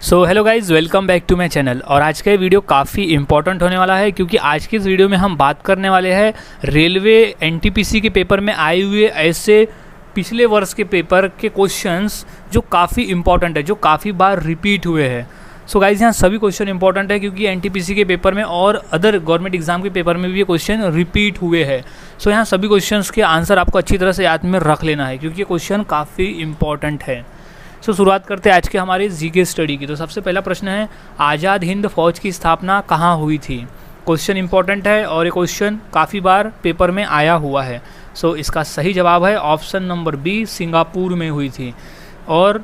So hello guys, welcome back to my channel. और आज का ये वीडियो काफ़ी इंपॉर्टेंट होने वाला है क्योंकि आज की इस वीडियो में हम बात करने वाले हैं रेलवे एनटीपीसी के पेपर में आए हुए ऐसे पिछले वर्ष के पेपर के क्वेश्चंस जो काफ़ी इंपॉर्टेंट है, जो काफ़ी बार रिपीट हुए हैं। सो गाइज़, यहाँ सभी क्वेश्चन इंपॉर्टेंट है क्योंकि एनटीपीसी के पेपर में और अदर गवर्नमेंट एग्जाम के पेपर में भी ये क्वेश्चन रिपीट हुए हैं। सो यहाँ सभी क्वेश्चंस के आंसर आपको अच्छी तरह से याद में रख लेना है क्योंकि ये क्वेश्चन काफ़ी इंपॉर्टेंट है। सो शुरुआत करते हैं आज के हमारे जीके स्टडी की। तो सबसे पहला प्रश्न है, आज़ाद हिंद फौज की स्थापना कहाँ हुई थी। क्वेश्चन इंपॉर्टेंट है और ये क्वेश्चन काफ़ी बार पेपर में आया हुआ है। सो इसका सही जवाब है ऑप्शन नंबर बी, सिंगापुर में हुई थी। और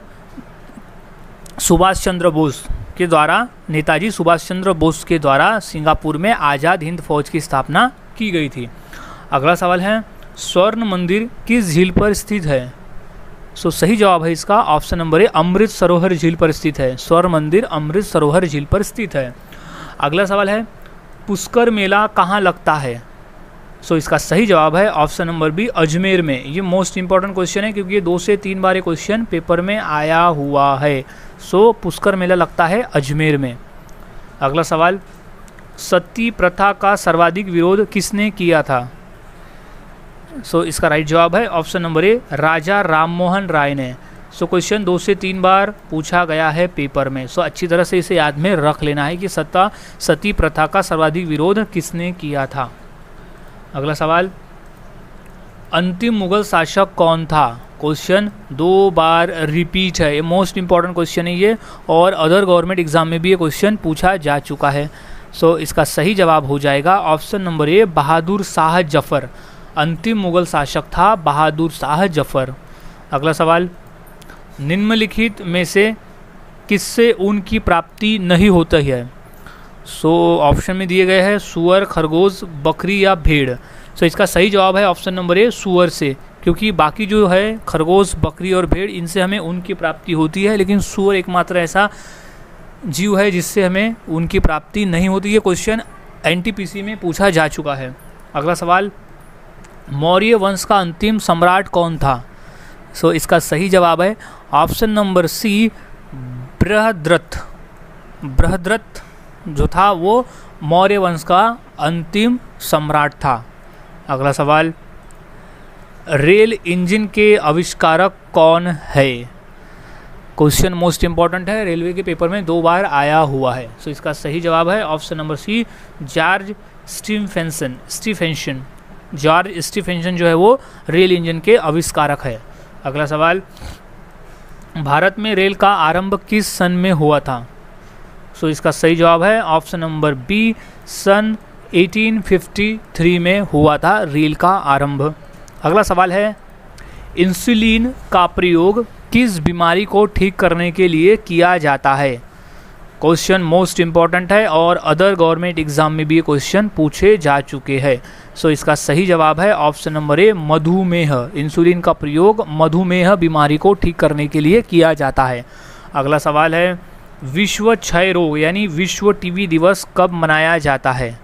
सुभाष चंद्र बोस के द्वारा, नेताजी सुभाष चंद्र बोस के द्वारा सिंगापुर में आज़ाद हिंद फौज की स्थापना की गई थी। अगला सवाल है, स्वर्ण मंदिर किस झील पर स्थित है। सो सही जवाब है इसका option number A, Amrit Sarovar झील पर स्थित है। स्वर्ण मंदिर अमृत सरोवर झील पर स्थित है। अगला सवाल है, पुष्कर मेला कहाँ लगता है। सो इसका सही जवाब है ऑप्शन नंबर बी, अजमेर में। ये मोस्ट इंपॉर्टेंट क्वेश्चन है क्योंकि ये 2 से 3 बार ये क्वेश्चन पेपर में आया हुआ है। सो पुष्कर मेला लगता है अजमेर में। अगला सवाल, सती प्रथा का सर्वाधिक विरोध किसने किया था। सो इसका राइट जवाब है option number A, Raja Rammohan Roy ने। सो क्वेश्चन 2 से 3 बार पूछा गया है पेपर में। सो अच्छी तरह से इसे याद में रख लेना है कि सती प्रथा का सर्वाधिक विरोध किसने किया था। अगला सवाल, अंतिम मुगल शासक कौन था। क्वेश्चन 2 बार रिपीट है, ये मोस्ट इंपॉर्टेंट क्वेश्चन है ये, और अदर गवर्नमेंट एग्जाम में भी ये क्वेश्चन पूछा जा चुका है। सो इसका सही जवाब हो जाएगा option number A, Bahadur Shah Zafar. अंतिम मुगल शासक था बहादुर शाह जफर। अगला सवाल, निम्नलिखित में से किससे ऊन की प्राप्ति नहीं होती है। सो ऑप्शन में दिए गए हैं सुअर, खरगोश, बकरी या भेड़। सो इसका सही जवाब है ऑप्शन नंबर ए, सुअर से, क्योंकि बाकी जो है खरगोश, बकरी और भेड़, इनसे हमें ऊन की प्राप्ति होती है, लेकिन सुअर एकमात्र ऐसा जीव है जिससे हमें ऊन की प्राप्ति नहीं होती है। क्वेश्चन एनटीपीसी में पूछा जा चुका है। अगला सवाल, मौर्य वंश का अंतिम सम्राट कौन था। सो इसका सही जवाब है option number C, Brihadratha. Brihadratha जो था वो मौर्य वंश का अंतिम सम्राट था। अगला सवाल, रेल इंजन के आविष्कारक कौन है। क्वेश्चन मोस्ट इंपॉर्टेंट है, रेलवे के पेपर में 2 बार आया हुआ है। सो इसका सही जवाब है option number C, George Stephenson. George Stephenson जो है वो रेल इंजन के आविष्कारक है। अगला सवाल, भारत में रेल का आरंभ किस सन में हुआ था। सो इसका सही जवाब है ऑप्शन नंबर बी, सन 1853 में हुआ था रेल का आरंभ। अगला सवाल है, इंसुलिन का प्रयोग किस बीमारी को ठीक करने के लिए किया जाता है। क्वेश्चन मोस्ट इंपॉर्टेंट है और अदर गवर्नमेंट एग्जाम में भी ये क्वेश्चन पूछे जा चुके हैं। सो इसका सही जवाब है ऑप्शन नंबर ए, मधुमेह। इंसुलिन का प्रयोग मधुमेह बीमारी को ठीक करने के लिए किया जाता है। अगला सवाल है, विश्व क्षय रोग यानी विश्व टीबी दिवस कब मनाया जाता है।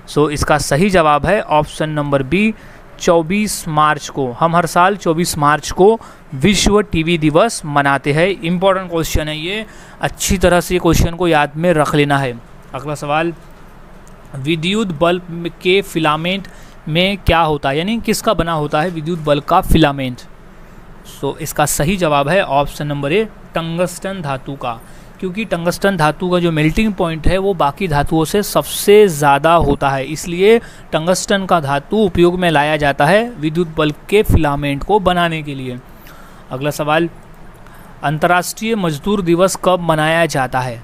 सो इसका सही जवाब है ऑप्शन नंबर बी, 24 मार्च को। हम हर साल 24 मार्च को विश्व टीबी दिवस मनाते हैं। इंपॉर्टेंट क्वेश्चन है ये, अच्छी तरह से क्वेश्चन को याद में रख लेना है। अगला सवाल, विद्युत बल्ब के फिलामेंट में क्या होता है, यानी किसका बना होता है विद्युत बल्ब का फिलामेंट। सो इसका सही जवाब है ऑप्शन नंबर ए, टंगस्टन धातु का, क्योंकि टंगस्टन धातु का जो मेल्टिंग पॉइंट है वो बाकी धातुओं से सबसे ज़्यादा होता है, इसलिए टंगस्टन का धातु उपयोग में लाया जाता है विद्युत बल्ब के फिलामेंट को बनाने के लिए। अगला सवाल, अंतर्राष्ट्रीय मजदूर दिवस कब मनाया जाता है।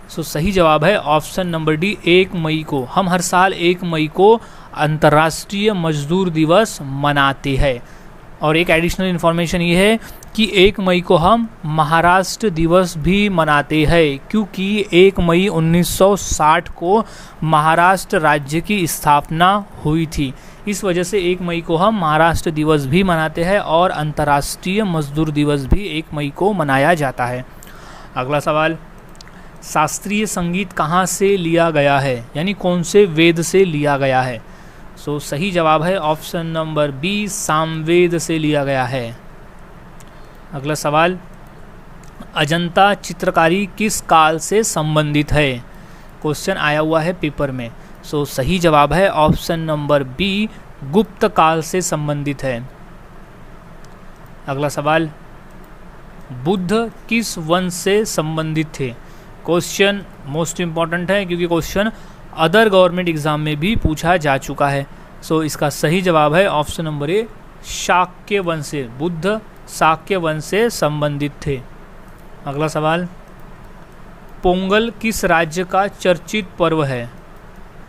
सो सही जवाब है ऑप्शन नंबर डी, 1 मई को। हम हर साल 1 मई को अंतर्राष्ट्रीय मजदूर दिवस मनाते हैं। और एक एडिशनल इन्फॉर्मेशन ये है कि 1 मई को हम महाराष्ट्र दिवस भी मनाते हैं, क्योंकि 1 मई 1960 को महाराष्ट्र राज्य की स्थापना हुई थी। इस वजह से 1 मई को हम महाराष्ट्र दिवस भी मनाते हैं और अंतर्राष्ट्रीय मजदूर दिवस भी 1 मई को मनाया जाता है। अगला सवाल, शास्त्रीय संगीत कहाँ से लिया गया है, यानी कौन से वेद से लिया गया है। सो सही जवाब है ऑप्शन नंबर बी, सामवेद से लिया गया है। अगला सवाल, अजंता चित्रकारी किस काल से संबंधित है? क्वेश्चन आया हुआ है पेपर में। सो सही जवाब है ऑप्शन नंबर बी, गुप्त काल से संबंधित है। अगला सवाल, बुद्ध किस वंश से संबंधित थे? क्वेश्चन मोस्ट इम्पॉर्टेंट है क्योंकि क्वेश्चन अदर गवर्नमेंट एग्जाम में भी पूछा जा चुका है। सो इसका सही जवाब है ऑप्शन नंबर ए, शाक्य वंश से। बुद्ध शाक्य वंश से संबंधित थे। अगला सवाल, पोंगल किस राज्य का चर्चित पर्व है?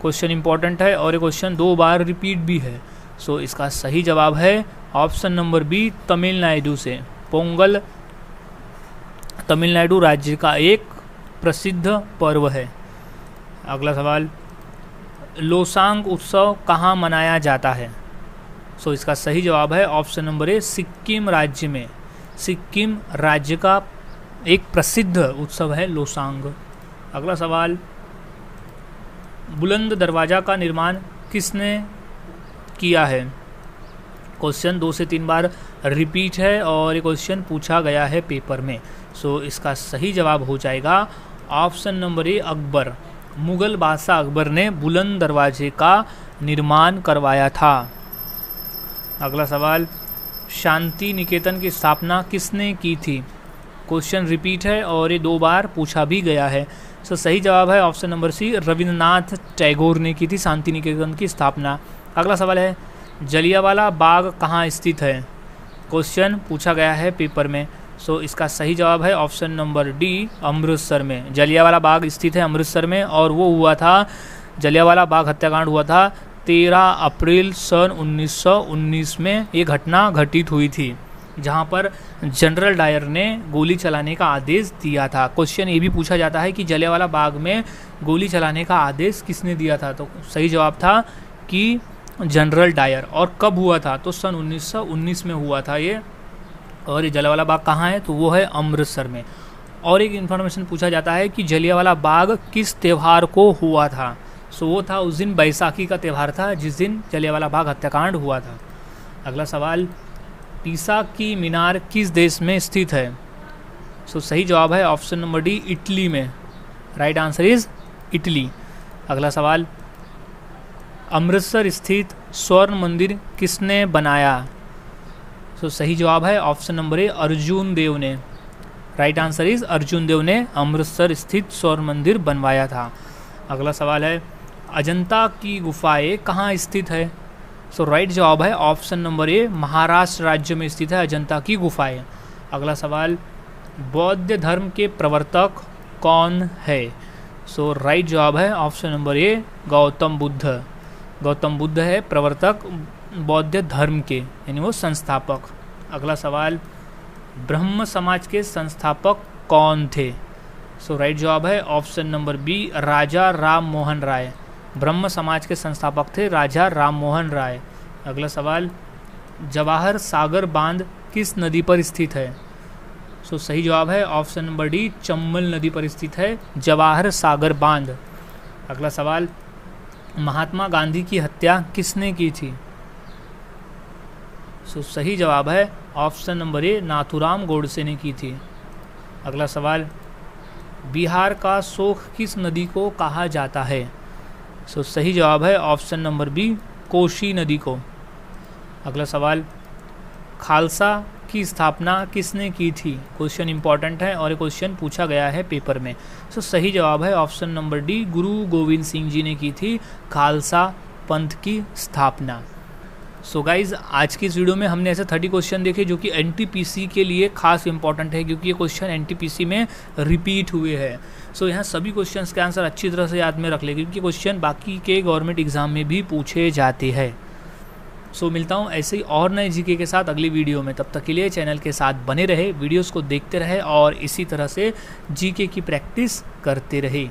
क्वेश्चन इंपॉर्टेंट है और ये क्वेश्चन 2 बार रिपीट भी है। सो इसका सही जवाब है ऑप्शन नंबर बी, तमिलनाडु से। पोंगल तमिलनाडु राज्य का एक प्रसिद्ध पर्व है। अगला सवाल, लोसांग उत्सव कहाँ मनाया जाता है? सो इसका सही जवाब है ऑप्शन नंबर ए, सिक्किम राज्य में। सिक्किम राज्य का एक प्रसिद्ध उत्सव है लोसांग। अगला सवाल, बुलंद दरवाज़ा का निर्माण किसने किया है? क्वेश्चन 2 से 3 बार रिपीट है और ये क्वेश्चन पूछा गया है पेपर में। सो इसका सही जवाब हो जाएगा option number A, Akbar. Mughal बादशाह अकबर ने बुलंद दरवाजे का निर्माण करवाया था। अगला सवाल, शांति निकेतन की स्थापना किसने की थी? क्वेश्चन रिपीट है और ये 2 बार पूछा भी गया है। सो सही जवाब है option number C, Rabindranath Tagore ने की थी शांति निकेतन की स्थापना। अगला सवाल है, जलियांवाला बाग कहाँ स्थित है? क्वेश्चन पूछा गया है पेपर में। सो इसका सही जवाब है ऑप्शन नंबर डी, अमृतसर में। जलियांवाला बाग स्थित है अमृतसर में और वो हुआ था, जलियांवाला बाग हत्याकांड हुआ था 13 अप्रैल सन 1919 में ये घटना घटित हुई थी, जहां पर जनरल डायर ने गोली चलाने का आदेश दिया था। क्वेश्चन ये भी पूछा जाता है कि जलियांवाला बाग में गोली चलाने का आदेश किसने दिया था? तो सही जवाब था कि जनरल डायर। और कब हुआ था? तो सन 1919 में हुआ था ये। और ये जलियांवाला बाग कहाँ है? तो वो है अमृतसर में। और एक इन्फॉर्मेशन पूछा जाता है कि जलियांवाला बाग किस त्यौहार को हुआ था? सो वो था, उस दिन बैसाखी का त्यौहार था जिस दिन जलियांवाला बाग हत्याकांड हुआ था। अगला सवाल, पीसा की मीनार किस देश में स्थित है? सो सही जवाब है ऑप्शन नंबर डी, इटली में। Right answer is Italy. अगला सवाल, अमृतसर स्थित स्वर्ण मंदिर किसने बनाया? सो सही जवाब है ऑप्शन नंबर ए, अर्जुन देव ने। राइट आंसर इज अर्जुन देव ने अमृतसर स्थित स्वर्ण मंदिर बनवाया था। अगला सवाल है, अजंता की गुफाएं कहाँ स्थित है? सो राइट जवाब है ऑप्शन नंबर ए, महाराष्ट्र राज्य में स्थित है अजंता की गुफाएं। अगला सवाल, बौद्ध धर्म के प्रवर्तक कौन है? सो राइट जवाब है option number A, Gautam Buddha. Gautam Buddha है प्रवर्तक बौद्ध धर्म के, यानी वो संस्थापक। अगला सवाल, ब्रह्म समाज के संस्थापक कौन थे? सो राइट जवाब है ऑप्शन नंबर बी, राजा राम मोहन राय। ब्रह्म समाज के संस्थापक थे राजा राम मोहन राय। अगला सवाल, जवाहर सागर बांध किस नदी पर स्थित है? सो सही जवाब है ऑप्शन नंबर डी, चंबल नदी पर स्थित है जवाहर सागर बांध। अगला सवाल, महात्मा गांधी की हत्या किसने की थी? सो सही जवाब है option number A, Nathuram Godse ने की थी। अगला सवाल, बिहार का शोक किस नदी को कहा जाता है? सो सही जवाब है ऑप्शन नंबर बी, कोसी नदी को। अगला सवाल, खालसा की स्थापना किसने की थी? क्वेश्चन इंपॉर्टेंट है और ये क्वेश्चन पूछा गया है पेपर में। सो सही जवाब है ऑप्शन नंबर डी, गुरु गोविंद सिंह जी ने की थी खालसा पंथ की स्थापना। सो गाइज, आज की इस वीडियो में हमने ऐसे 30 क्वेश्चन देखे जो कि एनटीपीसी के लिए खास इंपॉर्टेंट है, क्योंकि ये क्वेश्चन एनटीपीसी में रिपीट हुए हैं। सो यहाँ सभी क्वेश्चंस के आंसर अच्छी तरह से याद में रख ले, क्योंकि क्वेश्चन बाकी के गवर्नमेंट एग्जाम में भी पूछे जाते हैं। सो मिलता हूँ ऐसे ही और नए जीके के साथ अगली वीडियो में। तब तक के लिए चैनल के साथ बने रहे, वीडियोज़ को देखते रहे और इसी तरह से जीके की प्रैक्टिस करते रहे।